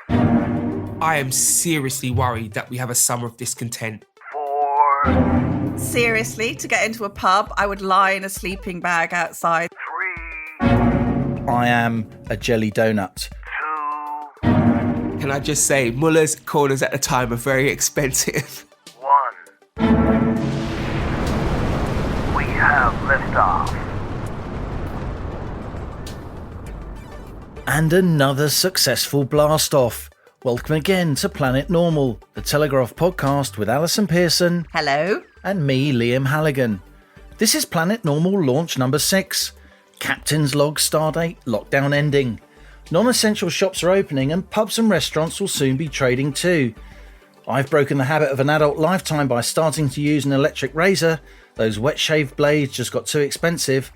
5. I am seriously worried that we have a summer of discontent. 4. Seriously, to get into a pub, I would lie in a sleeping bag outside. 3. I am a jelly donut. 2. Can I just say, Müller's Corners at the time are very expensive. 1. We have liftoff. And another successful blast-off. Welcome again to Planet Normal, the Telegraph podcast with Allison Pearson. Hello. And me, Liam Halligan. This is Planet Normal launch number 6. Captain's log stardate, lockdown ending. Non-essential shops are opening and pubs and restaurants will soon be trading too. I've broken the habit of an adult lifetime by starting to use an electric razor. Those wet shave blades just got too expensive.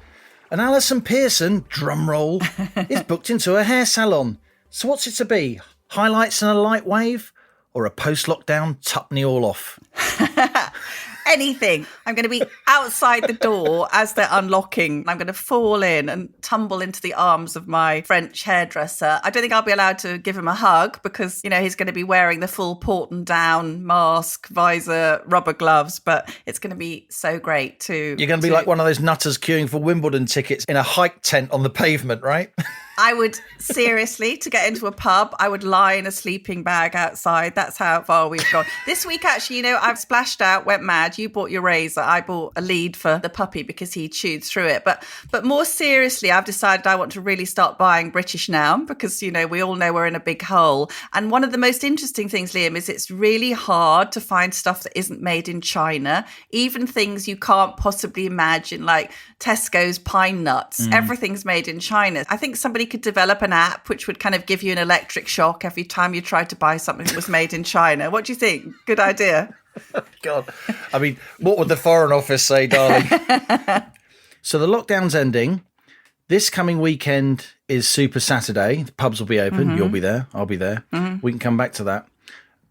And Allison Pearson, drumroll, is booked into a hair salon. So what's it to be? Highlights and a light wave? Or a post-lockdown tuck me all off? Anything. I'm going to be outside the door as they're unlocking. I'm going to fall in and tumble into the arms of my French hairdresser. I don't think I'll be allowed to give him a hug because, you know, he's going to be wearing the full port and down mask, visor, rubber gloves. But it's going to be so great to... You're going to be like one of those nutters queuing for Wimbledon tickets in a hike tent on the pavement, right? I would, seriously, to get into a pub, I would lie in a sleeping bag outside. That's how far we've gone. This week, actually, you know, I've splashed out, went mad. You bought your razor. I bought a lead for the puppy because he chewed through it. But more seriously, I've decided I want to really start buying British now because, you know, we all know we're in a big hole. And one of the most interesting things, Liam, is it's really hard to find stuff that isn't made in China. Even things you can't possibly imagine, like Tesco's pine nuts. Everything's made in China. I think somebody could develop an app which would kind of give you an electric shock every time you tried to buy something that was made in China. What do you think? Good idea. God, I mean, what would the Foreign Office say, darling? So the lockdown's ending. This coming weekend is Super Saturday. The pubs will be open. You'll be there. I'll be there. We can come back to that.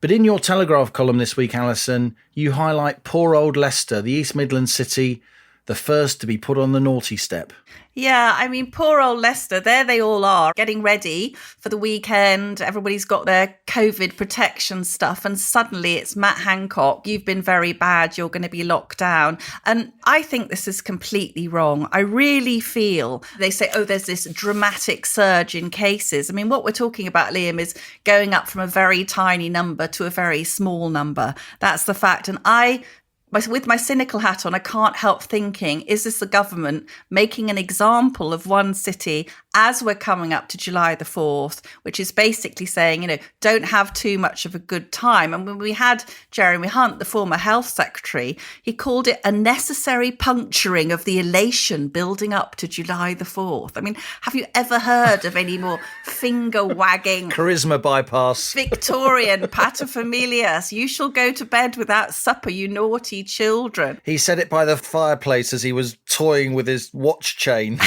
But in your Telegraph column this week, Alison, you highlight poor old Leicester, the East Midlands city, the first to be put on the naughty step. Yeah, I mean, poor old Leicester, there they all are, getting ready for the weekend. Everybody's got their COVID protection stuff, and suddenly it's Matt Hancock. You've been very bad. You're going to be locked down. And I think this is completely wrong. I really feel they say, oh, there's this dramatic surge in cases. I mean, what we're talking about, Liam, is going up from a very tiny number to a very small number. That's the fact. And with my cynical hat on, I can't help thinking, is this the government making an example of one city as we're coming up to July the 4th, which is basically saying, you know, don't have too much of a good time. And when we had Jeremy Hunt, the former health secretary, he called it a necessary puncturing of the elation building up to July the 4th. I mean, have you ever heard of any more finger-wagging... Charisma bypass. Victorian paterfamilias? You shall go to bed without supper, you naughty children. He said it by the fireplace as he was toying with his watch chain.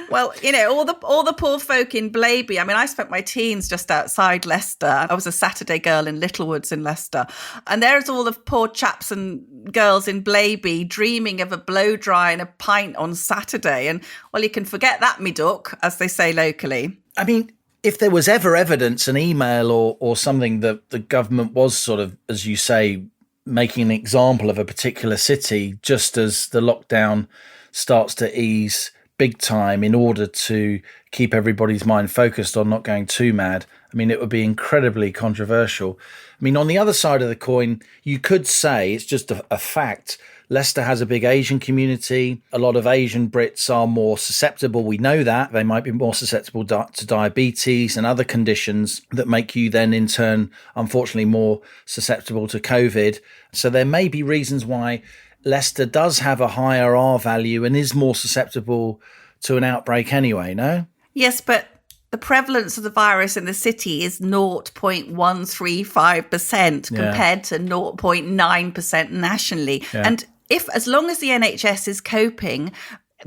Well, you know, all the poor folk in Blaby. I mean, I spent my teens just outside Leicester. I was a Saturday girl in Littlewoods in Leicester. And there's all the poor chaps and girls in Blaby dreaming of a blow dry and a pint on Saturday. And, well, you can forget that, me duck, as they say locally. I mean, if there was ever evidence, an email or something that the government was sort of, as you say, making an example of a particular city just as the lockdown starts to ease big time in order to keep everybody's mind focused on not going too mad, I mean, it would be incredibly controversial. I mean, on the other side of the coin, you could say, it's just a fact, Leicester has a big Asian community. A lot of Asian Brits are more susceptible. We know that. They might be more susceptible to diabetes and other conditions that make you then in turn, unfortunately, more susceptible to COVID. So there may be reasons why Leicester does have a higher R value and is more susceptible to an outbreak anyway, no? Yes, but the prevalence of the virus in the city is 0.135% compared to 0.9% nationally. Yeah. And as long as the NHS is coping,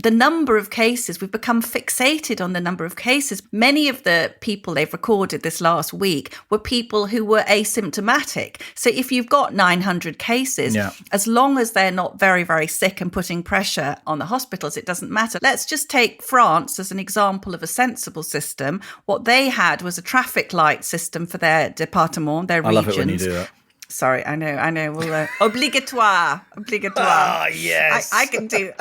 the number of cases, we've become fixated on the number of cases. Many of the people they've recorded this last week were people who were asymptomatic. So if you've got 900 cases, as long as they're not very, very sick and putting pressure on the hospitals, it doesn't matter. Let's just take France as an example of a sensible system. What they had was a traffic light system for their département, their regions. I love it when you do that. Sorry, I know. Well, obligatoire. Ah, yes. I can do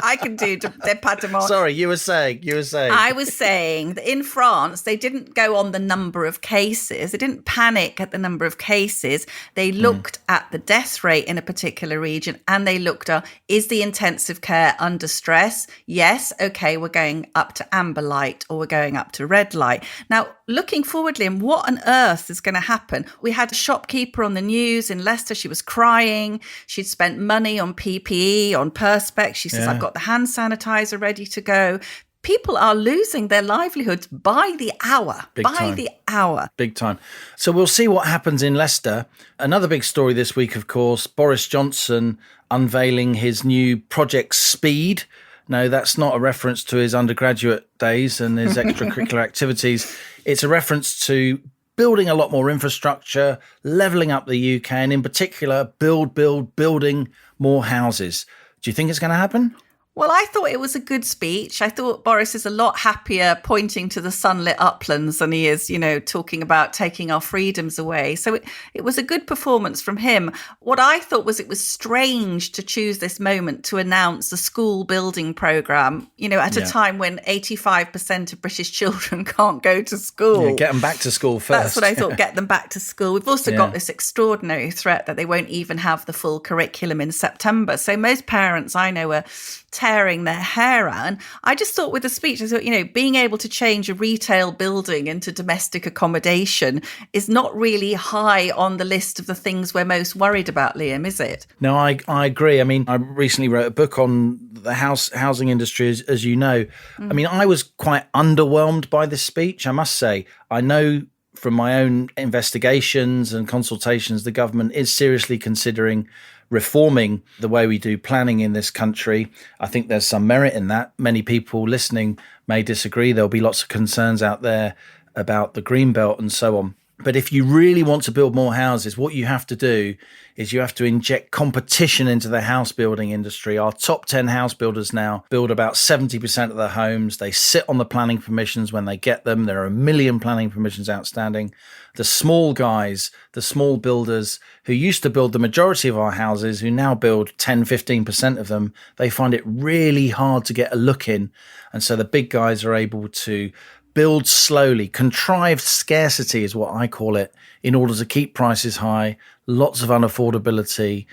département. Sorry, you were saying. I was saying that in France, they didn't go on the number of cases. They didn't panic at the number of cases. They looked at the death rate in a particular region, and they looked at, is the intensive care under stress? Yes. Okay, we're going up to amber light, or we're going up to red light. Now, looking forward, Liam, what on earth is going to happen? We had a shopkeeper on the news in Leicester. She was crying. She'd spent money on PPE, on Perspex. She says, I've got the hand sanitizer ready to go. People are losing their livelihoods by the hour. The hour. Big time. So we'll see what happens in Leicester. Another big story this week, of course, Boris Johnson unveiling his new Project Speed. No, that's not a reference to his undergraduate days and his extracurricular activities. It's a reference to building a lot more infrastructure, levelling up the UK, and in particular, building more houses. Do you think it's going to happen? Well, I thought it was a good speech. I thought Boris is a lot happier pointing to the sunlit uplands than he is, talking about taking our freedoms away. So it was a good performance from him. What I thought was it was strange to choose this moment to announce the school building programme, at a time when 85% of British children can't go to school. Yeah, get them back to school first. That's what I thought, get them back to school. We've also got this extraordinary threat that they won't even have the full curriculum in September. So most parents I know are tearing their hair out. And I just thought with the speech, I thought, being able to change a retail building into domestic accommodation is not really high on the list of the things we're most worried about, Liam, is it? No, I agree. I mean, I recently wrote a book on the housing industry, as you know. I mean, I was quite underwhelmed by this speech, I must say. I know from my own investigations and consultations, the government is seriously considering reforming the way we do planning in this country. I think there's some merit in that. Many people listening may disagree. There'll be lots of concerns out there about the green belt and so on. But if you really want to build more houses, what you have to do is you have to inject competition into the house building industry. Our top 10 house builders now build about 70% of their homes. They sit on the planning permissions when they get them. There are 1 million planning permissions outstanding. The small guys, the small builders who used to build the majority of our houses, who now build 10, 15% of them, they find it really hard to get a look in. And so the big guys are able to build slowly. Contrived scarcity is what I call it, in order to keep prices high, lots of unaffordability,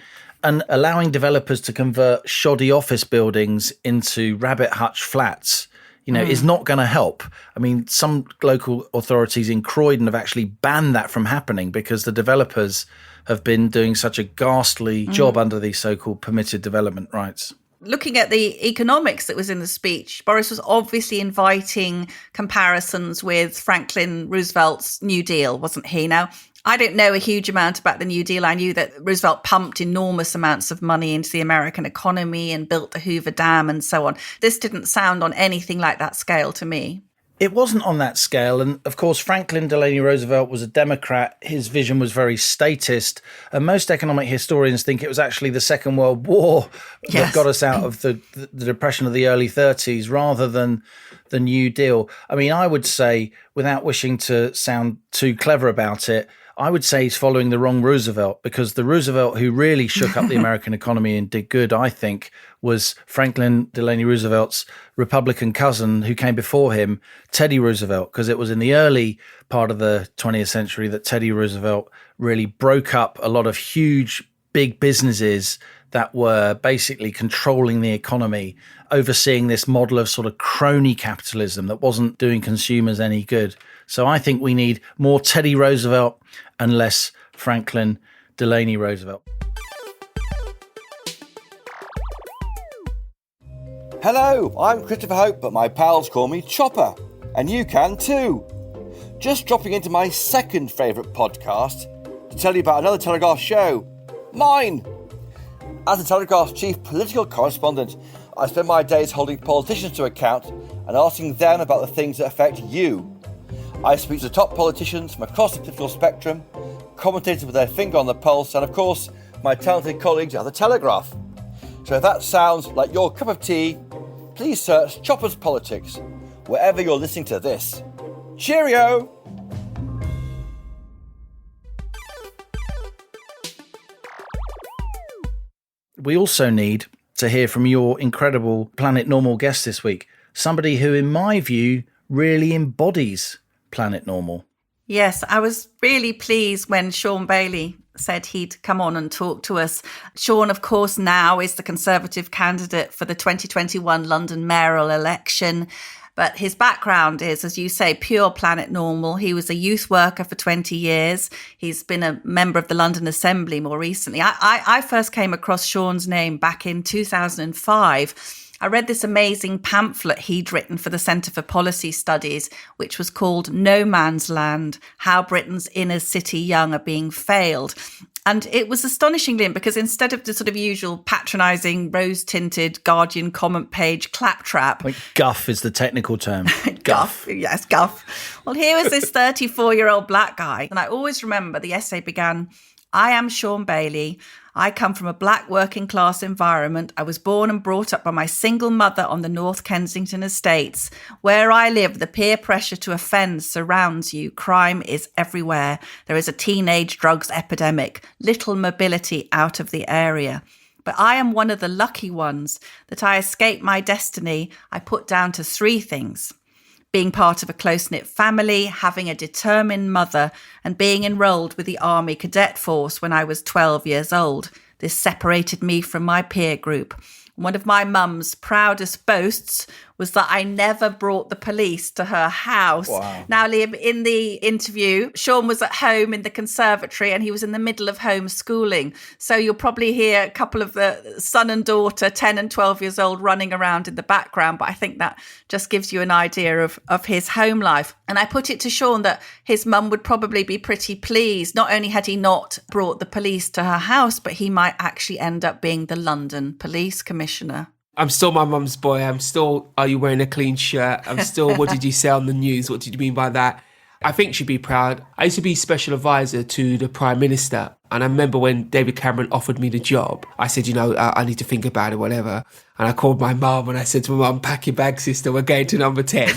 and allowing developers to convert shoddy office buildings into rabbit hutch flats, is not going to help. I mean, some local authorities in Croydon have actually banned that from happening because the developers have been doing such a ghastly job under these so-called permitted development rights. Looking at the economics that was in the speech, Boris was obviously inviting comparisons with Franklin Roosevelt's New Deal, wasn't he? Now, I don't know a huge amount about the New Deal. I knew that Roosevelt pumped enormous amounts of money into the American economy and built the Hoover Dam and so on. This didn't sound on anything like that scale to me. It wasn't on that scale. And of course, Franklin Delano Roosevelt was a Democrat. His vision was very statist. And most economic historians think it was actually the Second World War that got us out of the depression of the early 30s rather than the New Deal. I mean, I would say, without wishing to sound too clever about it, I would say he's following the wrong Roosevelt, because the Roosevelt who really shook up the American economy and did good, I think, was Franklin Delano Roosevelt's Republican cousin who came before him, Teddy Roosevelt, because it was in the early part of the 20th century that Teddy Roosevelt really broke up a lot of huge, big businesses that were basically controlling the economy, overseeing this model of sort of crony capitalism that wasn't doing consumers any good. So I think we need more Teddy Roosevelt and less Franklin Delano Roosevelt. Hello, I'm Christopher Hope, but my pals call me Chopper, and you can too. Just dropping into my second favourite podcast to tell you about another Telegraph show, mine. As the Telegraph's chief political correspondent, I spend my days holding politicians to account and asking them about the things that affect you. I speak to the top politicians from across the political spectrum, commentators with their finger on the pulse, and of course, my talented colleagues at the Telegraph. So if that sounds like your cup of tea, please search Chopper's Politics wherever you're listening to this. Cheerio! We also need to hear from your incredible Planet Normal guest this week. Somebody who, in my view, really embodies Planet Normal. Yes, I was really pleased when Shaun Bailey said he'd come on and talk to us. Shaun, of course, now is the Conservative candidate for the 2021 London mayoral election. But his background is, as you say, pure Planet Normal. He was a youth worker for 20 years. He's been a member of the London Assembly more recently. I first came across Shaun's name back in 2005. I read this amazing pamphlet he'd written for the Centre for Policy Studies, which was called No Man's Land, How Britain's Inner City Young Are Being Failed. And it was astonishing, Liam, because instead of the sort of usual patronising, rose-tinted Guardian comment page claptrap... Like guff is the technical term. Guff. Yes, guff. Well, here was this 34-year-old black guy. And I always remember the essay began, I am Shaun Bailey. I come from a black working class environment. I was born and brought up by my single mother on the North Kensington estates. Where I live, the peer pressure to offend surrounds you. Crime is everywhere. There is a teenage drugs epidemic, little mobility out of the area. But I am one of the lucky ones that I escaped my destiny. I put down to three things: being part of a close-knit family, having a determined mother, and being enrolled with the Army Cadet Force when I was 12 years old. This separated me from my peer group. One of my mum's proudest boasts was that I never brought the police to her house. Wow. Now, Liam, in the interview, Shaun was at home in the conservatory and he was in the middle of homeschooling. So you'll probably hear a couple of the son and daughter, 10 and 12 years old, running around in the background. But I think that just gives you an idea of his home life. And I put it to Shaun that his mum would probably be pretty pleased. Not only had he not brought the police to her house, but he might actually end up being the London Police Commissioner. I'm still my mum's boy. I'm still, are you wearing a clean shirt? I'm still, what did you say on the news? What did you mean by that? I think she'd be proud. I used to be special advisor to the Prime Minister. And I remember when David Cameron offered me the job, I said, I need to think about it, whatever. And I called my mum and I said to my mum, pack your bag, sister, we're going to number 10.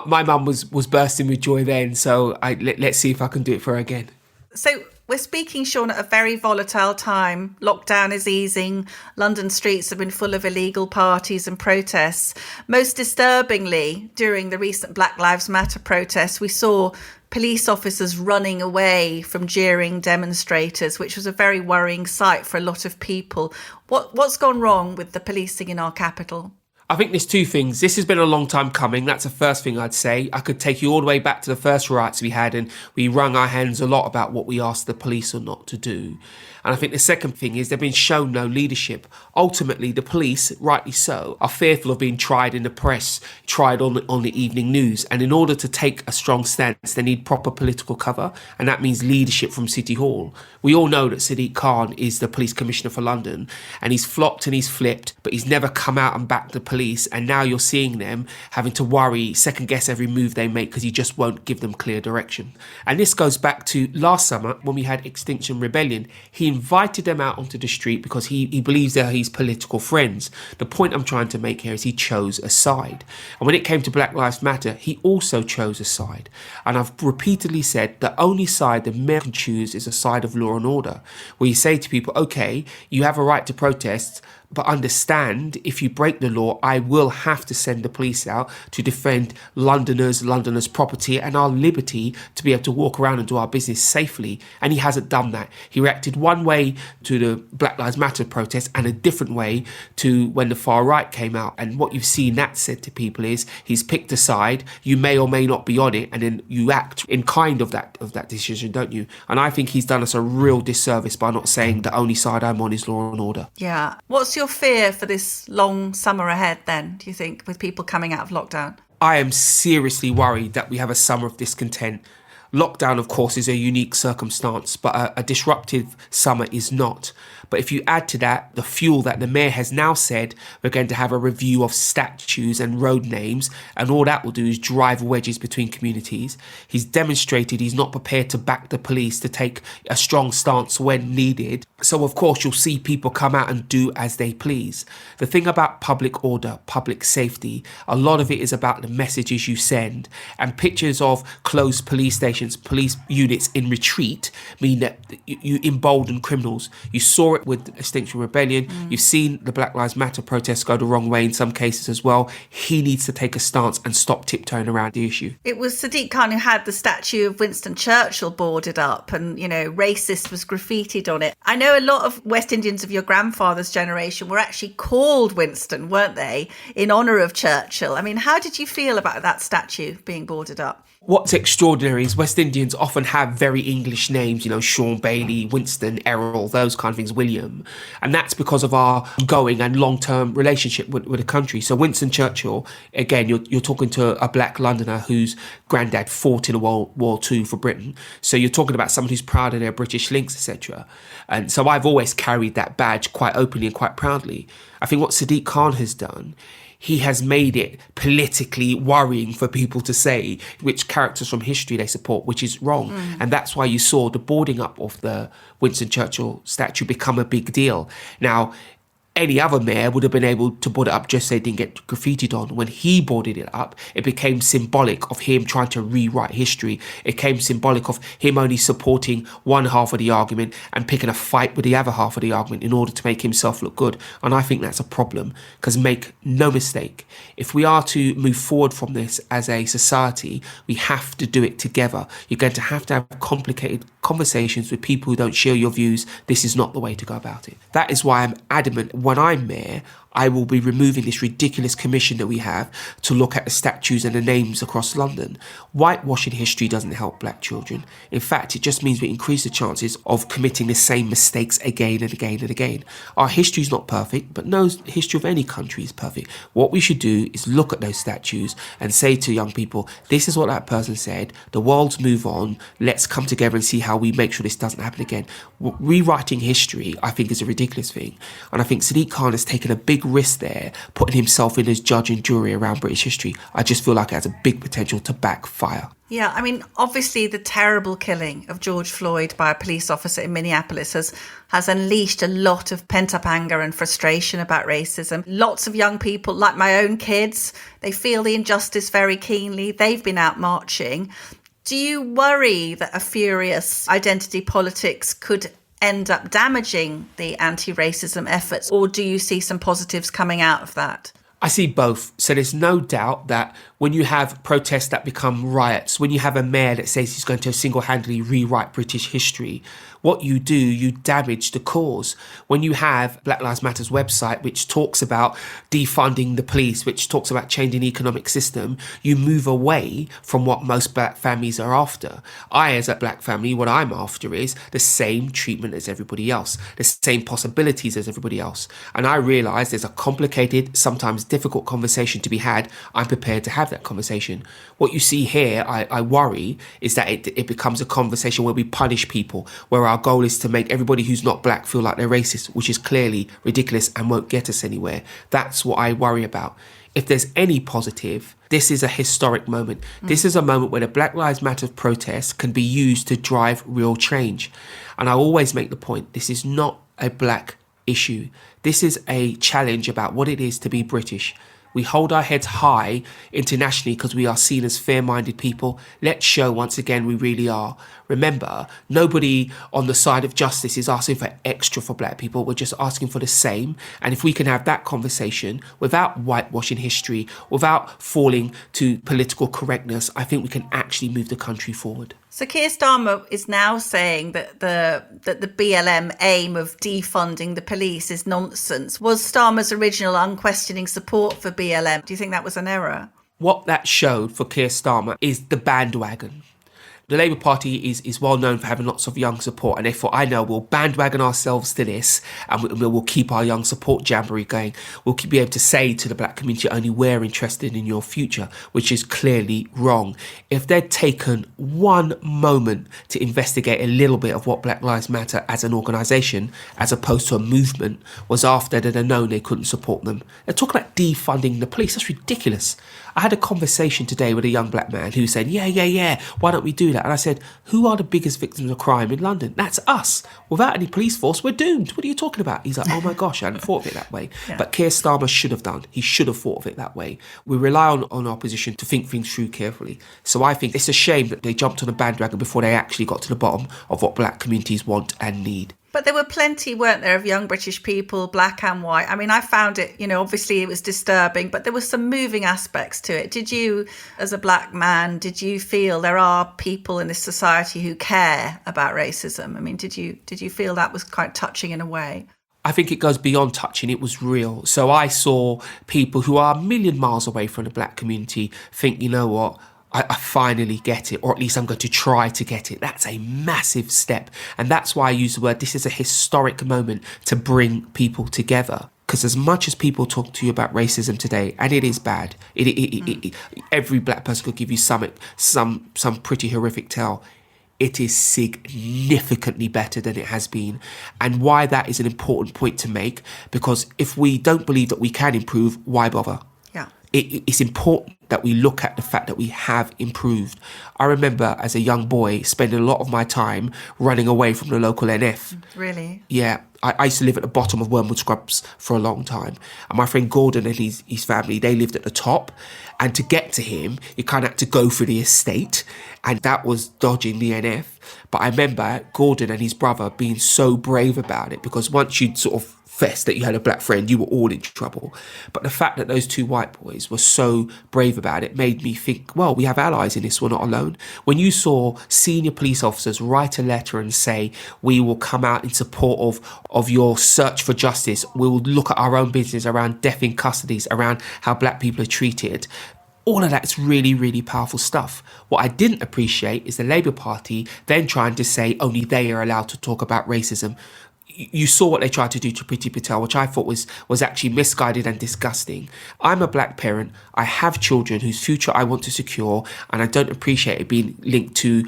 my mum was bursting with joy then. So let's see if I can do it for her again. So we're speaking, Shaun, at a very volatile time. Lockdown is easing. London streets have been full of illegal parties and protests. Most disturbingly, during the recent Black Lives Matter protests, we saw police officers running away from jeering demonstrators, which was a very worrying sight for a lot of people. What's gone wrong with the policing in our capital? I think there's two things. This has been a long time coming. That's the first thing I'd say. I could take you all the way back to the first riots we had, and we wrung our hands a lot about what we asked the police or not to do. And I think the second thing is they've been shown no leadership. Ultimately, the police, rightly so, are fearful of being tried in the press, tried on the evening news. And in order to take a strong stance, they need proper political cover. And that means leadership from City Hall. We all know that Sadiq Khan is the police commissioner for London, and he's flopped and he's flipped, but he's never come out and backed the police. And now you're seeing them having to worry, second guess every move they make because he just won't give them clear direction. And this goes back to last summer when we had Extinction Rebellion. He invited them out onto the street because he believes they're his political friends. The point I'm trying to make here is he chose a side. And when it came to Black Lives Matter, he also chose a side. And I've repeatedly said the only side that men can choose is a side of law and order, where you say to people, okay, you have a right to protest, but understand, if you break the law, I will have to send the police out to defend Londoners' property and our liberty to be able to walk around and do our business safely. And he hasn't done that. He reacted one way to the Black Lives Matter protest and a different way to when the far right came out. And what you've seen that said to people is he's picked a side, you may or may not be on it, and then you act in kind of that decision, don't you? And I think he's done us a real disservice by not saying the only side I'm on is law and order. Yeah. What's your fear for this long summer ahead then, do you think, with people coming out of lockdown? I am seriously worried that we have a summer of discontent. Lockdown, of course, is a unique circumstance, but a disruptive summer is not. But if you add to that the fuel that the mayor has now said, we're going to have a review of statues and road names, and all that will do is drive wedges between communities. He's demonstrated he's not prepared to back the police to take a strong stance when needed. So, of course, you'll see people come out and do as they please. The thing about public order, public safety, a lot of it is about the messages you send. And pictures of closed police stations, police units in retreat, mean that you embolden criminals. You saw it with Extinction Rebellion. You've seen the Black Lives Matter protests go the wrong way in some cases as well. He needs to take a stance and stop tiptoeing around the issue. It was Sadiq Khan who had the statue of Winston Churchill boarded up and, racist was graffitied on it. I know a lot of West Indians of your grandfather's generation were actually called Winston, weren't they, in honour of Churchill. I mean, how did you feel about that statue being boarded up? What's extraordinary is West Indians often have very English names, Shaun Bailey, Winston, Errol, those kind of things, William. And that's because of our ongoing and long-term relationship with the country. So Winston Churchill, again, you're talking to a black Londoner whose granddad fought in World War II for Britain. So you're talking about someone who's proud of their British links, etc. And so I've always carried that badge quite openly and quite proudly. I think what Sadiq Khan has done, he has made it politically worrying for people to say which characters from history they support, which is wrong. And that's why you saw the boarding up of the Winston Churchill statue become a big deal. Now, any other mayor would have been able to board it up just so it didn't get graffitied on. When he boarded it up, it became symbolic of him trying to rewrite history. It became symbolic of him only supporting one half of the argument and picking a fight with the other half of the argument in order to make himself look good. And I think that's a problem, because make no mistake, if we are to move forward from this as a society, we have to do it together. You're going to have complicated conversations with people who don't share your views. This is not the way to go about it. That is why I'm adamant, when I'm mayor, I will be removing this ridiculous commission that we have to look at the statues and the names across London. Whitewashing history doesn't help black children. In fact, it just means we increase the chances of committing the same mistakes again and again and again. Our history is not perfect, but no history of any country is perfect. What we should do is look at those statues and say to young people, this is what that person said, the world's move on, let's come together and see how we make sure this doesn't happen again. Rewriting history, I think, is a ridiculous thing. And I think Sadiq Khan has taken a big risk there, putting himself in as judge and jury around British history. I just feel like it has a big potential to backfire. Yeah, I mean, obviously the terrible killing of George Floyd by a police officer in Minneapolis has unleashed a lot of pent-up anger and frustration about racism. Lots of young people, like my own kids, they feel the injustice very keenly. They've been out marching. Do you worry that a furious identity politics could end up damaging the anti-racism efforts, or do you see some positives coming out of that? I see both. So there's no doubt that when you have protests that become riots, when you have a mayor that says he's going to single-handedly rewrite British history, what you do, you damage the cause. When you have Black Lives Matter's website, which talks about defunding the police, which talks about changing the economic system, you move away from what most black families are after. I, as a black family, what I'm after is the same treatment as everybody else, the same possibilities as everybody else. And I realise there's a complicated, sometimes difficult conversation to be had. I'm prepared to have that conversation. What you see here, I worry, is that it becomes a conversation where we punish people, where our goal is to make everybody who's not black feel like they're racist, which is clearly ridiculous and won't get us anywhere. That's what I worry about. If there's any positive, this is a historic moment. This is a moment where the Black Lives Matter protests can be used to drive real change. And I always make the point, this is not a black issue. This is a challenge about what it is to be British. We hold our heads high internationally because we are seen as fair-minded people. Let's show once again we really are. Remember, nobody on the side of justice is asking for extra for black people. We're just asking for the same. And if we can have that conversation without whitewashing history, without falling to political correctness, I think we can actually move the country forward. So Keir Starmer is now saying that the BLM aim of defunding the police is nonsense. Was Starmer's original unquestioning support for BLM, do you think that was an error? What that showed for Keir Starmer is the bandwagon. The Labour Party is well known for having lots of young support, and therefore I know we'll bandwagon ourselves to this, and we'll keep our young support jamboree going. We'll be able to say to the black community, only we're interested in your future, which is clearly wrong. If they'd taken one moment to investigate a little bit of what Black Lives Matter as an organisation, as opposed to a movement, was after they'd have known they couldn't support them. They're talking about defunding the police. That's ridiculous. I had a conversation today with a young black man who said, yeah, why don't we do that? And I said, who are the biggest victims of crime in London? That's us. Without any police force, we're doomed. What are you talking about? He's like, oh my gosh, I hadn't thought of it that way. Yeah. But Keir Starmer should have done. He should have thought of it that way. We rely on our opposition to think things through carefully. So I think it's a shame that they jumped on a bandwagon before they actually got to the bottom of what black communities want and need. But there were plenty, weren't there, of young British people, black and white. I mean, I found it, obviously it was disturbing, but there were some moving aspects to it. Did you, as a black man, did you feel there are people in this society who care about racism? I mean, did you feel that was quite touching in a way? I think it goes beyond touching. It was real. So I saw people who are a million miles away from the black community think, you know what? I finally get it, or at least I'm going to try to get it. That's a massive step. And that's why I use the word, this is a historic moment to bring people together. Because as much as people talk to you about racism today, and it is bad, every black person could give you some pretty horrific tale. It is significantly better than it has been. And why that is an important point to make, because if we don't believe that we can improve, why bother? Yeah. It's important that we look at the fact that we have improved. I remember as a young boy spending a lot of my time running away from the local NF. Really? Yeah. I used to live at the bottom of Wormwood Scrubs for a long time. And my friend Gordon and his family, they lived at the top. And to get to him, you kind of had to go through the estate. And that was dodging the NF. But I remember Gordon and his brother being so brave about it, because once you'd sort of fest that you had a black friend, you were all in trouble. But the fact that those two white boys were so brave about it made me think, well, we have allies in this, we're not alone. When you saw senior police officers write a letter and say, we will come out in support of your search for justice, we will look at our own business around death in custodies, around how black people are treated. All of that's really, really powerful stuff. What I didn't appreciate is the Labour Party then trying to say only they are allowed to talk about racism. You saw what they tried to do to Priti Patel, which I thought was actually misguided and disgusting. I'm a black parent. I have children whose future I want to secure, and I don't appreciate it being linked to,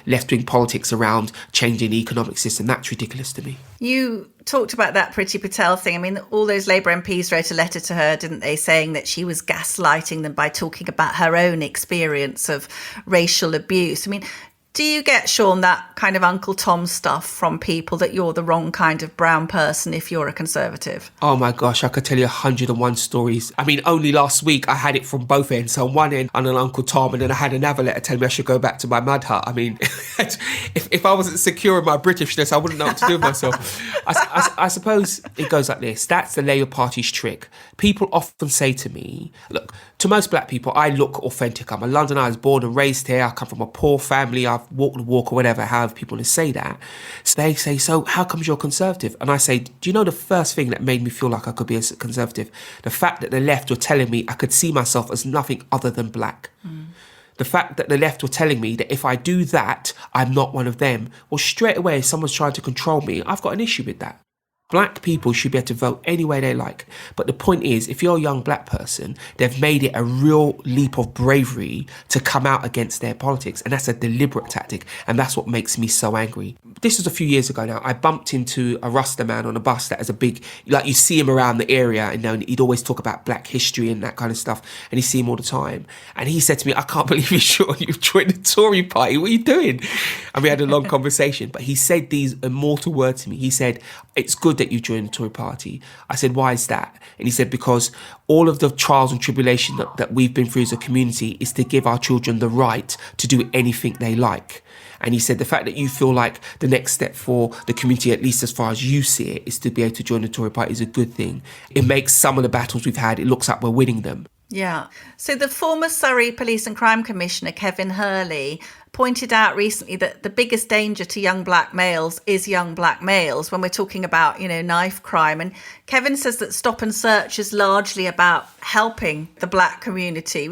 left-wing politics around changing the economic system. That's ridiculous to me. You talked about that Priti Patel thing. I mean, all those Labour MPs wrote a letter to her, didn't they, saying that she was gaslighting them by talking about her own experience of racial abuse. I mean, do you get, Shaun, that kind of Uncle Tom stuff from people that you're the wrong kind of brown person if you're a Conservative? Oh my gosh, I could tell you 101 stories. I mean, only last week I had it from both ends. So on one end, on an Uncle Tom, and then I had another letter telling me I should go back to my mud hut. I mean, if I wasn't secure in my Britishness, I wouldn't know what to do with myself. I suppose it goes like this. That's the Labour Party's trick. People often say to me, look, to most black people, I look authentic. I'm a Londoner, I was born and raised here. I come from a poor family. I've walked the walk or whatever, however people want to say that. So they say, so how comes you're Conservative? And I say, do you know the first thing that made me feel like I could be a Conservative? The fact that the left were telling me I could see myself as nothing other than black. The fact that the left were telling me that if I do that, I'm not one of them. Well, straight away, if someone's trying to control me, I've got an issue with that. Black people should be able to vote any way they like. But the point is, if you're a young black person, they've made it a real leap of bravery to come out against their politics. And that's a deliberate tactic. And that's what makes me so angry. This was a few years ago now. I bumped into a Rasta man on a bus that has a big, you see him around the area, and he'd always talk about black history and that kind of stuff. And you see him all the time. And he said to me, I can't believe you've joined the Tory party. What are you doing? And we had a long conversation. But he said these immortal words to me. He said, it's good that you joined the Tory party. I said, why is that? And he said, because all of the trials and tribulation that we've been through as a community is to give our children the right to do anything they like. And he said, the fact that you feel like the next step for the community, at least as far as you see it, is to be able to join the Tory party is a good thing. It makes some of the battles we've had, it looks like we're winning them. Yeah. So the former Surrey Police and Crime Commissioner, Kevin Hurley, pointed out recently that the biggest danger to young black males is young black males when we're talking about, knife crime. And Kevin says that Stop and Search is largely about helping the black community.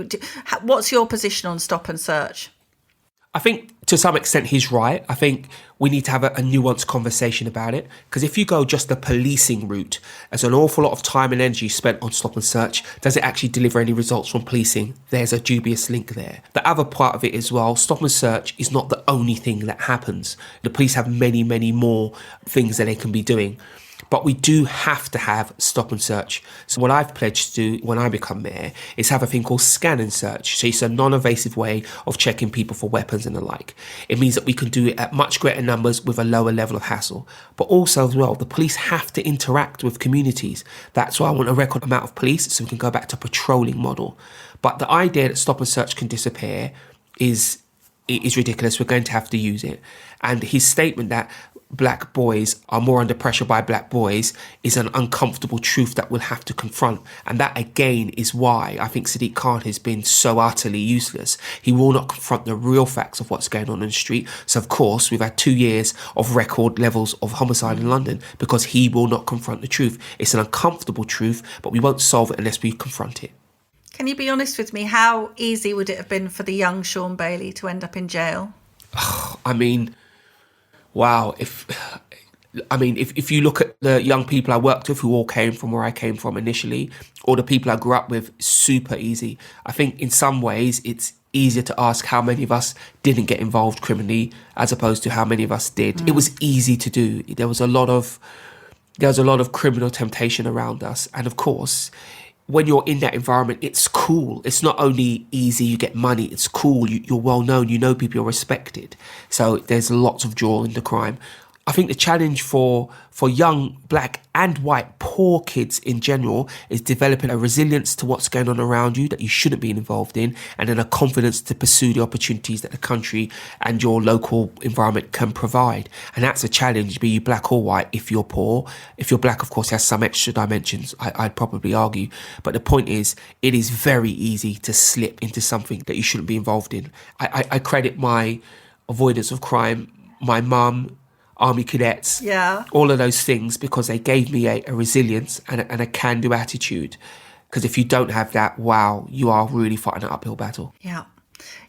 What's your position on Stop and Search? I think to some extent he's right. I think we need to have a nuanced conversation about it, because if you go just the policing route, there's an awful lot of time and energy spent on stop and search. Does it actually deliver any results from policing? There's a dubious link there. The other part of it as well, stop and search is not the only thing that happens. The police have many, many more things that they can be doing. But we do have to have stop and search. So what I've pledged to do when I become mayor is have a thing called scan and search. So it's a non-invasive way of checking people for weapons and the like. It means that we can do it at much greater numbers with a lower level of hassle. But also as well, the police have to interact with communities. That's why I want a record amount of police, so we can go back to a patrolling model. But the idea that stop and search can disappear is ridiculous. We're going to have to use it. And his statement that black boys are more under pressure by black boys is an uncomfortable truth that we'll have to confront. And that again is why I think Sadiq Khan has been so utterly useless. He will not confront the real facts of what's going on in the street. So of course we've had 2 years of record levels of homicide in London because he will not confront the truth. It's an uncomfortable truth, but we won't solve it unless we confront it. Can you be honest with me? How easy would it have been for the young Shaun Bailey to end up in jail? I mean, wow. If you look at the young people I worked with who all came from where I came from initially, or the people I grew up with, super easy. I think in some ways it's easier to ask how many of us didn't get involved criminally as opposed to how many of us did. It was easy to do. There was a lot of criminal temptation around us. And of course, when you're in that environment, it's cool. It's not only easy, you get money, it's cool. You're well known, you know people, you're respected. So there's lots of draw in the crime. I think the challenge for young black and white poor kids in general is developing a resilience to what's going on around you that you shouldn't be involved in, and then a confidence to pursue the opportunities that the country and your local environment can provide. And that's a challenge, be you black or white, if you're poor. If you're black, of course, it has some extra dimensions, I'd probably argue. But the point is, it is very easy to slip into something that you shouldn't be involved in. I credit my avoidance of crime, my mum, Army cadets, all of those things, because they gave me a resilience and a can-do attitude. Because if you don't have that, wow, you are really fighting an uphill battle. Yeah.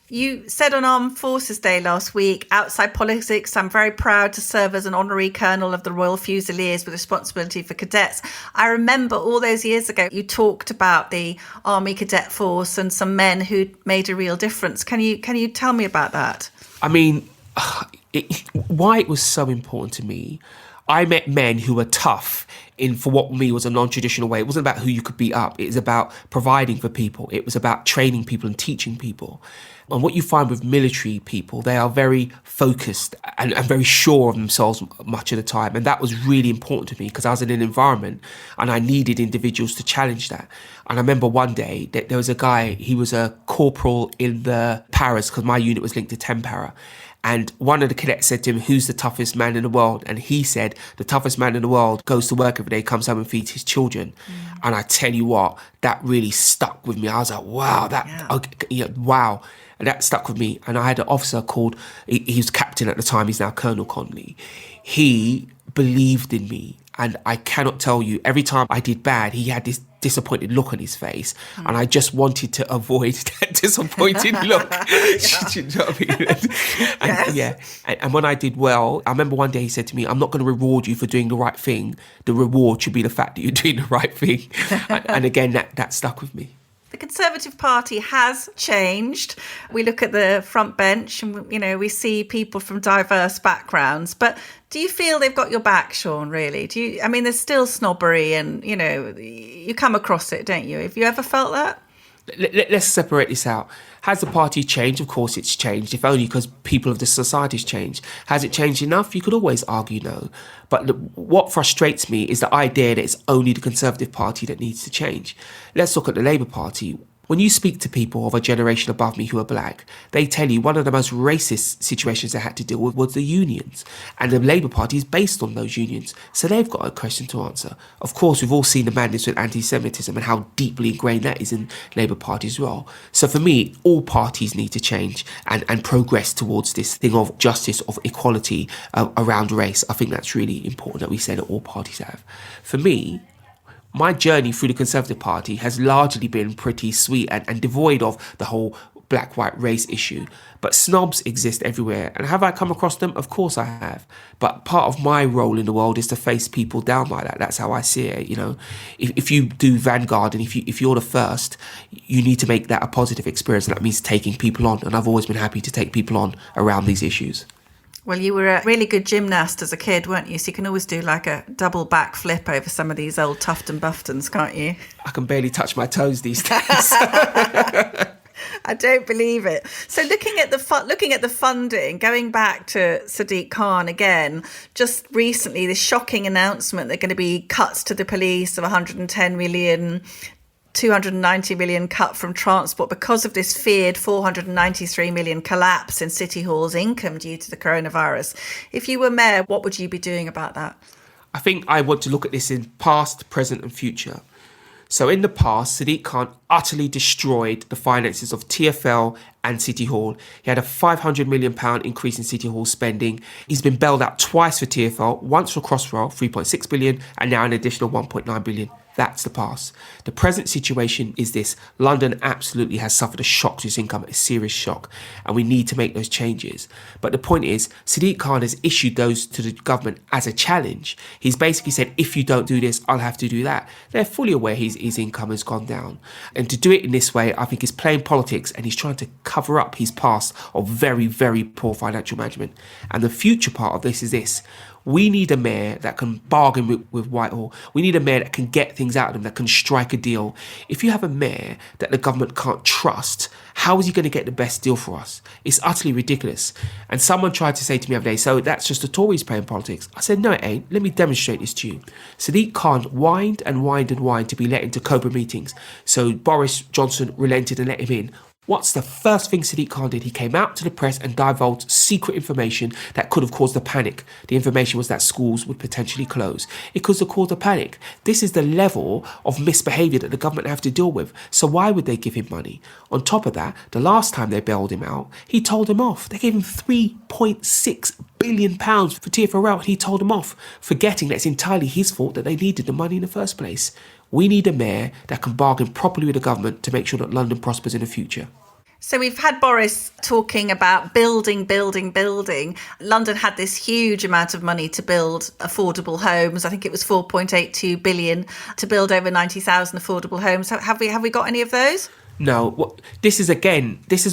You said on Armed Forces Day last week, outside politics, I'm very proud to serve as an honorary colonel of the Royal Fusiliers with responsibility for cadets. I remember all those years ago, you talked about the Army Cadet Force and some men who'd made a real difference. Can you tell me about that? I mean, why it was so important to me, I met men who were tough in, for what me was a non-traditional way. It wasn't about who you could beat up. It was about providing for people. It was about training people and teaching people. And what you find with military people, they are very focused and very sure of themselves much of the time. And that was really important to me because I was in an environment and I needed individuals to challenge that. And I remember one day that there was a guy, he was a corporal in the paras because my unit was linked to 10 para. And one of the cadets said to him, who's the toughest man in the world? And he said, the toughest man in the world goes to work every day, comes home and feeds his children. And I tell you what, that really stuck with me. I was like, wow, wow. And that stuck with me. And I had an officer called, he was captain at the time, he's now Colonel Conley. He believed in me. And I cannot tell you, every time I did bad, he had this disappointed look on his face. And I just wanted to avoid that disappointed look. Do you know what I mean? And when I did well, I remember one day he said to me, I'm not going to reward you for doing the right thing. The reward should be the fact that you're doing the right thing. And again, that stuck with me. The Conservative Party has changed. We look at the front bench and, we see people from diverse backgrounds. But do you feel they've got your back, Shaun, really? There's still snobbery and, you come across it, don't you? Have you ever felt that? Let's separate this out. Has the party changed? Of course it's changed, if only because people of the society's changed. Has it changed enough? You could always argue no. But what frustrates me is the idea that it's only the Conservative Party that needs to change. Let's look at the Labour Party. When you speak to people of a generation above me who are black, they tell you one of the most racist situations they had to deal with was the unions. And the Labour Party is based on those unions. So they've got a question to answer. Of course, we've all seen the madness with anti-Semitism and how deeply ingrained that is in Labour Party as well. So for me, all parties need to change and progress towards this thing of justice, of equality around race. I think that's really important that we say that all parties have. For me, my journey through the Conservative Party has largely been pretty sweet and devoid of the whole black-white race issue. But snobs exist everywhere. And have I come across them? Of course I have. But part of my role in the world is to face people down like that. That's how I see it. You know, if you do Vanguard and if you're the first, you need to make that a positive experience. And that means taking people on. And I've always been happy to take people on around these issues. Well, you were a really good gymnast as a kid, weren't you? So you can always do like a double back flip over some of these old Tufton Buftons, can't you? I can barely touch my toes these days. I don't believe it. So looking at the funding, going back to Sadiq Khan again, just recently, this shocking announcement that are going to be cuts to the police of 110 million, 290 million cut from transport because of this feared 493 million collapse in City Hall's income due to the coronavirus. If you were mayor, what would you be doing about that? I think I want to look at this in past, present and future. So in the past, Sadiq Khan utterly destroyed the finances of TfL and City Hall. He had a £500 million increase in City Hall spending. He's been bailed out twice for TfL, once for Crossrail, 3.6 billion, and now an additional 1.9 billion. That's the past. The present situation is this. London absolutely has suffered a shock to its income, a serious shock, and we need to make those changes. But the point is, Sadiq Khan has issued those to the government as a challenge. He's basically said, if you don't do this, I'll have to do that. They're fully aware his income has gone down. And to do it in this way, I think he's playing politics and he's trying to cover up his past of very, very poor financial management. And the future part of this is this. We need a mayor that can bargain with Whitehall. We need a mayor that can get things out of them, that can strike a deal. If you have a mayor that the government can't trust, how is he going to get the best deal for us? It's utterly ridiculous. And someone tried to say to me the other day, so that's just the Tories playing politics. I said, no, it ain't. Let me demonstrate this to you. Sadiq Khan whined and whined and whined to be let into Cobra meetings. So Boris Johnson relented and let him in. What's the first thing Sadiq Khan did? He came out to the press and divulged secret information that could have caused a panic. The information was that schools would potentially close. It could have caused a panic. This is the level of misbehaviour that the government have to deal with. So why would they give him money? On top of that, the last time they bailed him out, he told him off. They gave him £3.6 billion for TfL. He told him off, forgetting that it's entirely his fault that they needed the money in the first place. We need a mayor that can bargain properly with the government to make sure that London prospers in the future. So we've had Boris talking about building. London had this huge amount of money to build affordable homes. I think it was 4.82 billion to build over 90,000 affordable homes. Have we got any of those? No, this is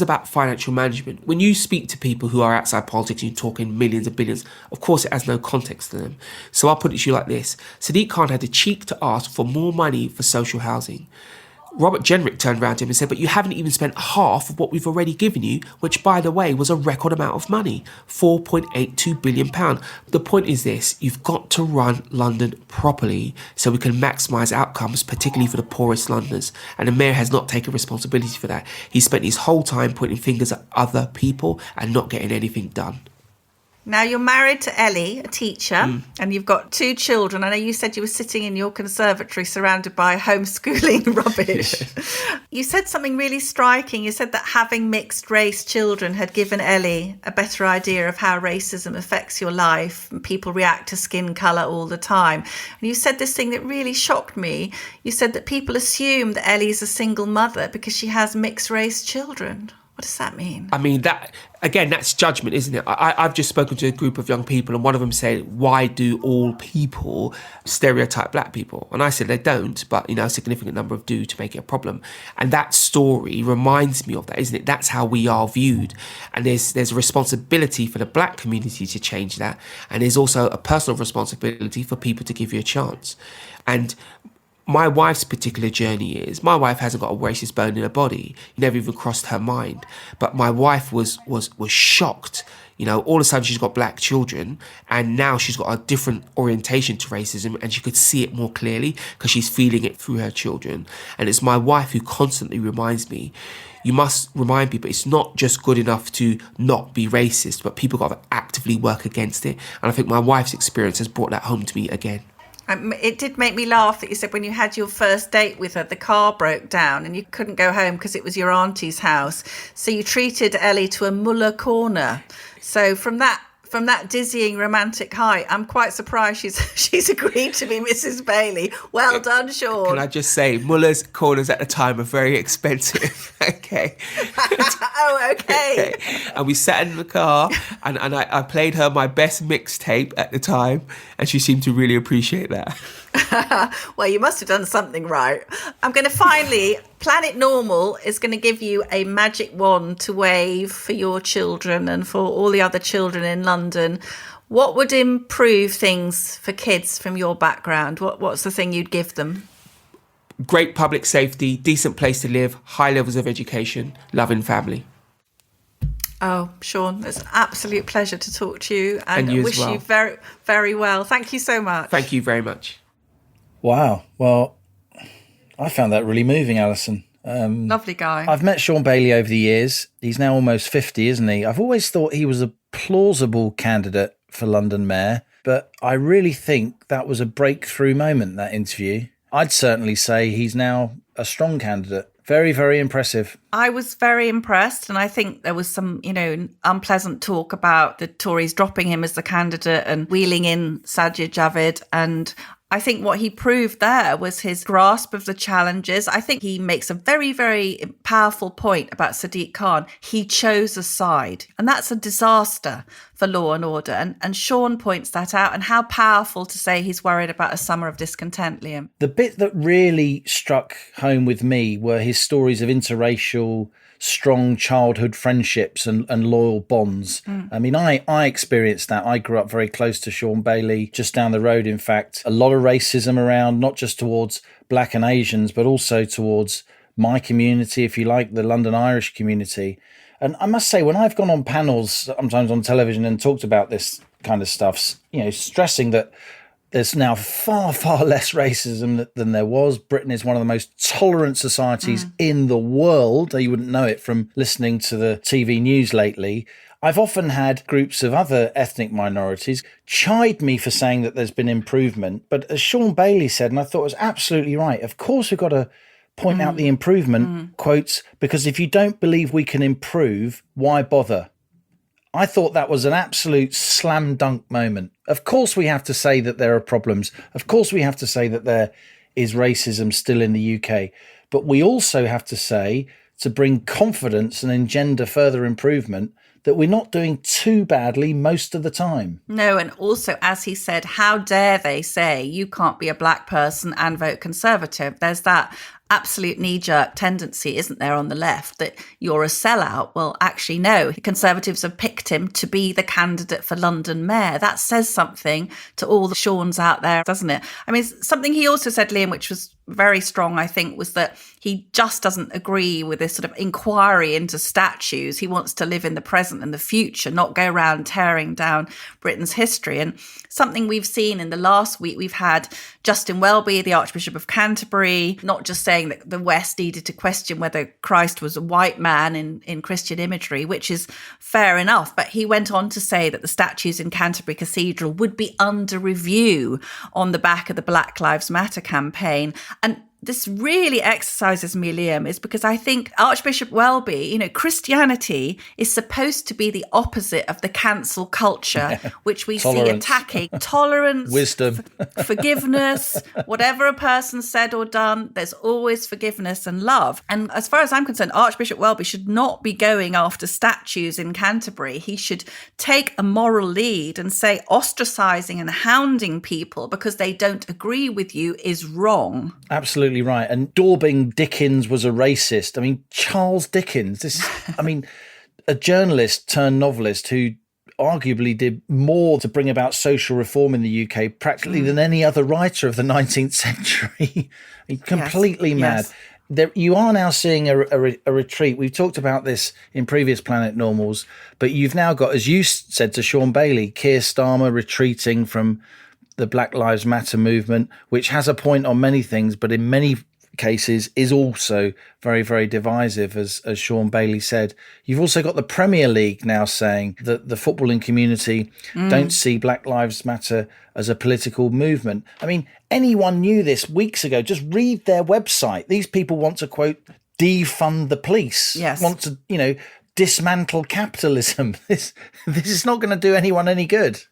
about financial management. When you speak to people who are outside politics, you're talking millions and billions, of course it has no context to them. So I'll put it to you like this. Sadiq Khan had the cheek to ask for more money for social housing. Robert Jenrick turned around to him and said, but you haven't even spent half of what we've already given you, which, by the way, was a record amount of money, £4.82 billion. The point is this, you've got to run London properly so we can maximise outcomes, particularly for the poorest Londoners. And the mayor has not taken responsibility for that. He spent his whole time pointing fingers at other people and not getting anything done. Now, you're married to Ellie, a teacher, and you've got 2 children. I know you said you were sitting in your conservatory surrounded by homeschooling rubbish. Yeah. You said something really striking. You said that having mixed race children had given Ellie a better idea of how racism affects your life and people react to skin colour all the time. And you said this thing that really shocked me. You said that people assume that Ellie's a single mother because she has mixed race children. What does that mean? I mean, that's judgment, isn't it? I've just spoken to a group of young people and one of them said, why do all people stereotype black people? And I said, they don't, but, a significant number of do to make it a problem. And that story reminds me of that, isn't it? That's how we are viewed. And there's a responsibility for the black community to change that. And there's also a personal responsibility for people to give you a chance. And my wife's particular journey is, my wife hasn't got a racist bone in her body. Never even crossed her mind. But my wife was shocked. All of a sudden she's got black children and now she's got a different orientation to racism and she could see it more clearly because she's feeling it through her children. And it's my wife who constantly reminds me, you must remind people it's not just good enough to not be racist, but people got to actively work against it. And I think my wife's experience has brought that home to me again. It did make me laugh that you said when you had your first date with her, the car broke down and you couldn't go home because it was your auntie's house. So you treated Ellie to a Müller Corner. So from that from that dizzying romantic height, I'm quite surprised she's agreed to be Mrs. Bailey. Well done, Shaun. Can I just say, Müller's Corners at the time are very expensive. Okay. Oh, okay. And we sat in the car and I played her my best mixtape at the time, and she seemed to really appreciate that. Well, you must have done something right. I'm going to finally, Planet Normal is going to give you a magic wand to wave for your children and for all the other children in London. What would improve things for kids from your background? What's the thing you'd give them? Great public safety, decent place to live, high levels of education, loving family. Oh, Shaun, it's an absolute pleasure to talk to you, and you I as wish well. you very, very well. Thank you so much. Thank you very much. Wow. Well, I found that really moving, Alison. Lovely guy. I've met Shaun Bailey over the years. He's now almost 50, isn't he? I've always thought he was a plausible candidate for London Mayor, but I really think that was a breakthrough moment, that interview. I'd certainly say he's now a strong candidate. Very, very impressive. I was very impressed, and I think there was some, unpleasant talk about the Tories dropping him as the candidate and wheeling in Sajid Javid, and I think what he proved there was his grasp of the challenges. I think he makes a very, very powerful point about Sadiq Khan. He chose a side, and that's a disaster for law and order. And Shaun points that out, and how powerful to say he's worried about a summer of discontent, Liam. The bit that really struck home with me were his stories of interracial, strong childhood friendships and loyal bonds. I mean, I experienced that. I grew up very close to Shaun Bailey, just down the road, in fact. A lot of racism around, not just towards black and Asians, but also towards my community, if you like, the London Irish community. And I must say, when I've gone on panels, sometimes on television, and talked about this kind of stuff, stressing that there's now far, far less racism than there was. Britain is one of the most tolerant societies in the world. You wouldn't know it from listening to the TV news lately. I've often had groups of other ethnic minorities chide me for saying that there's been improvement. But as Shaun Bailey said, and I thought was absolutely right, of course we've got to point out the improvement, quotes, because if you don't believe we can improve, why bother? I thought that was an absolute slam dunk moment. Of course we have to say that there are problems. Of course we have to say that there is racism still in the UK. But we also have to say, to bring confidence and engender further improvement, that we're not doing too badly most of the time. No, and also, as he said, how dare they say you can't be a black person and vote Conservative? There's that absolute knee-jerk tendency, isn't there, on the left, that you're a sellout. Well, actually, no. The Conservatives have picked him to be the candidate for London Mayor. That says something to all the Shauns out there, doesn't it? I mean, something he also said, Liam, which was very strong, I think, was that he just doesn't agree with this sort of inquiry into statues. He wants to live in the present and the future, not go around tearing down Britain's history. And something we've seen in the last week, we've had Justin Welby, the Archbishop of Canterbury, not just saying that the West needed to question whether Christ was a white man in Christian imagery, which is fair enough. But he went on to say that the statues in Canterbury Cathedral would be under review on the back of the Black Lives Matter campaign. And this really exercises me, Liam, is because I think Archbishop Welby, Christianity is supposed to be the opposite of the cancel culture, which we see attacking tolerance, wisdom, forgiveness, whatever a person said or done, there's always forgiveness and love. And as far as I'm concerned, Archbishop Welby should not be going after statues in Canterbury. He should take a moral lead and say ostracizing and hounding people because they don't agree with you is wrong. Absolutely right. And daubing Dickens was a racist. I mean, Charles Dickens, a journalist turned novelist who arguably did more to bring about social reform in the UK practically than any other writer of the 19th century. Completely mad. Yes. You are now seeing a retreat. We've talked about this in previous Planet Normals, but you've now got, as you said to Shaun Bailey, Keir Starmer retreating from the Black Lives Matter movement, which has a point on many things, but in many cases is also very, very divisive, as Shaun Bailey said. You've also got the Premier League now saying that the footballing community don't see Black Lives Matter as a political movement. I mean, anyone knew this weeks ago. Just read their website. These people want to, quote, defund the police. Yes. Want to, dismantle capitalism. This is not going to do anyone any good.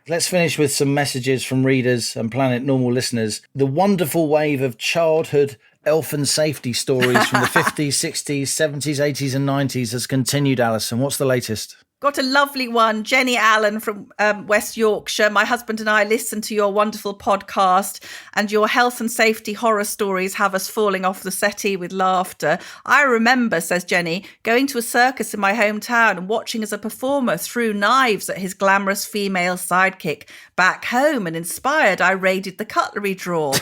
Let's finish with some messages from readers and Planet Normal listeners. The wonderful wave of childhood elfin safety stories from the 50s, 60s, 70s, 80s and 90s has continued, Alison. What's the latest? Got a lovely one. Jenny Allen from West Yorkshire. My husband and I listened to your wonderful podcast, and your health and safety horror stories have us falling off the settee with laughter. I remember, says Jenny, going to a circus in my hometown and watching as a performer threw knives at his glamorous female sidekick. Back home and inspired, I raided the cutlery drawer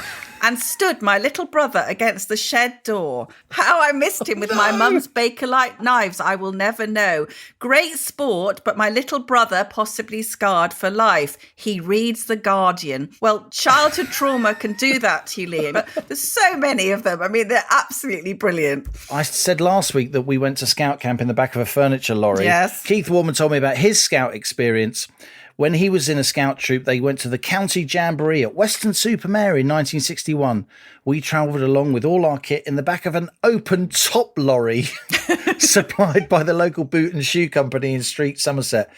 and stood my little brother against the shed door. How I missed him with my mum's Bakelite knives, I will never know. Great sport, but my little brother possibly scarred for life. He reads The Guardian. Well, childhood trauma can do that to you, Liam. But there's so many of them. I mean, they're absolutely brilliant. I said last week that we went to scout camp in the back of a furniture lorry. Yes. Keith Warman told me about his scout experience. When he was in a scout troop, they went to the county jamboree at Weston-super-Mare in 1961. We travelled along with all our kit in the back of an open-top lorry supplied by the local boot and shoe company in Street, Somerset.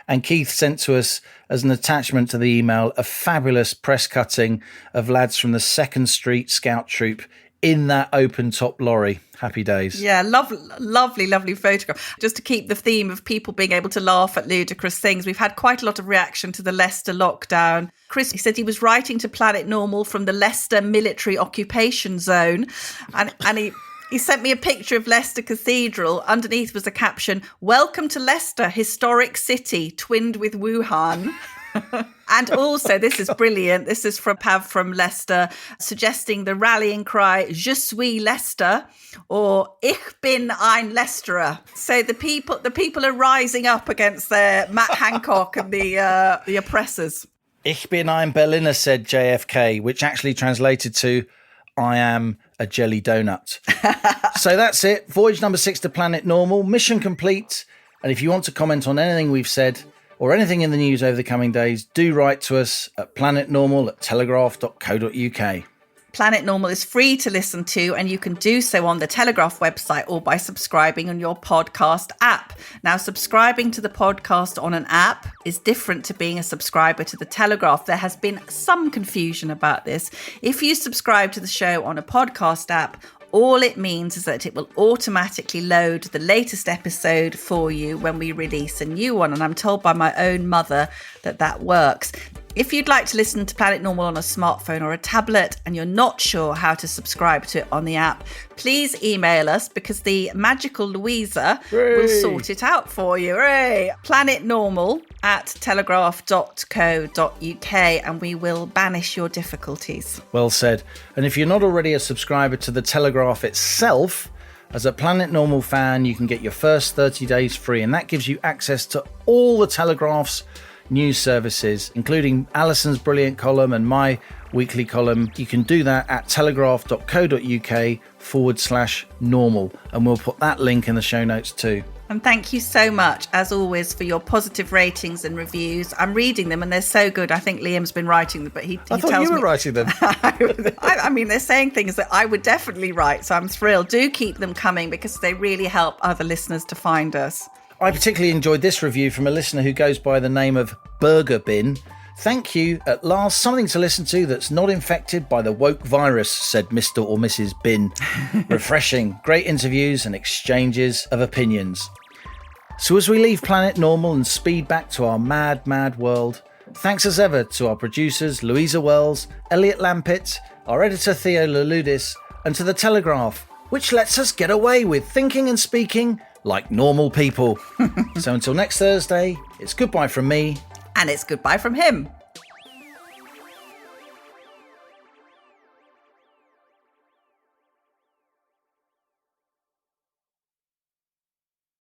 And Keith sent to us, as an attachment to the email, a fabulous press cutting of lads from the 2nd Street Scout Troop in that open-top lorry. Happy days. Yeah, lovely photograph. Just to keep the theme of people being able to laugh at ludicrous things, we've had quite a lot of reaction to the Leicester lockdown. Chris, he said he was writing to Planet Normal from the Leicester military occupation zone, and he sent me a picture of Leicester Cathedral. Underneath was a caption, "Welcome to Leicester, historic city, twinned with Wuhan." And also, this is brilliant. This is from Pav from Leicester, suggesting the rallying cry, "Je suis Leicester," or "Ich bin ein Leicesterer." So the people are rising up against their Matt Hancock and the oppressors. Ich bin ein Berliner, said JFK, which actually translated to "I am a jelly donut." So that's it. Voyage number 6 to Planet Normal. Mission complete. And if you want to comment on anything we've said or anything in the news over the coming days, do write to us at planetnormal@telegraph.co.uk. Planet Normal is free to listen to, and you can do so on the Telegraph website or by subscribing on your podcast app. Now, subscribing to the podcast on an app is different to being a subscriber to the Telegraph. There has been some confusion about this. If you subscribe to the show on a podcast app, all it means is that it will automatically load the latest episode for you when we release a new one. And I'm told by my own mother that works. If you'd like to listen to Planet Normal on a smartphone or a tablet and you're not sure how to subscribe to it on the app, please email us because the magical Louisa will sort it out for you. Hooray! planetnormal@telegraph.co.uk, and we will banish your difficulties. Well said. And if you're not already a subscriber to the Telegraph itself, as a Planet Normal fan, you can get your first 30 days free, and that gives you access to all the Telegraph's news services, including Alison's brilliant column and my weekly column. You can do that at telegraph.co.uk/normal, and we'll put that link in the show notes too. And thank you so much, as always, for your positive ratings and reviews. I'm reading them and they're so good. I think Liam's been writing them, but he I thought tells you were me, writing them. I mean, they're saying things that I would definitely write, so I'm thrilled. Do keep them coming because they really help other listeners to find us. I particularly enjoyed this review from a listener who goes by the name of Burger Bin. "Thank you. At last, something to listen to that's not infected by the woke virus," said Mr. or Mrs. Bin. "Refreshing. Great interviews and exchanges of opinions." So as we leave Planet Normal and speed back to our mad, mad world, thanks as ever to our producers Louisa Wells, Elliot Lampitt, our editor Theo Laludis, and to the Telegraph, which lets us get away with thinking and speaking like normal people. So until next Thursday, it's goodbye from me. And it's goodbye from him.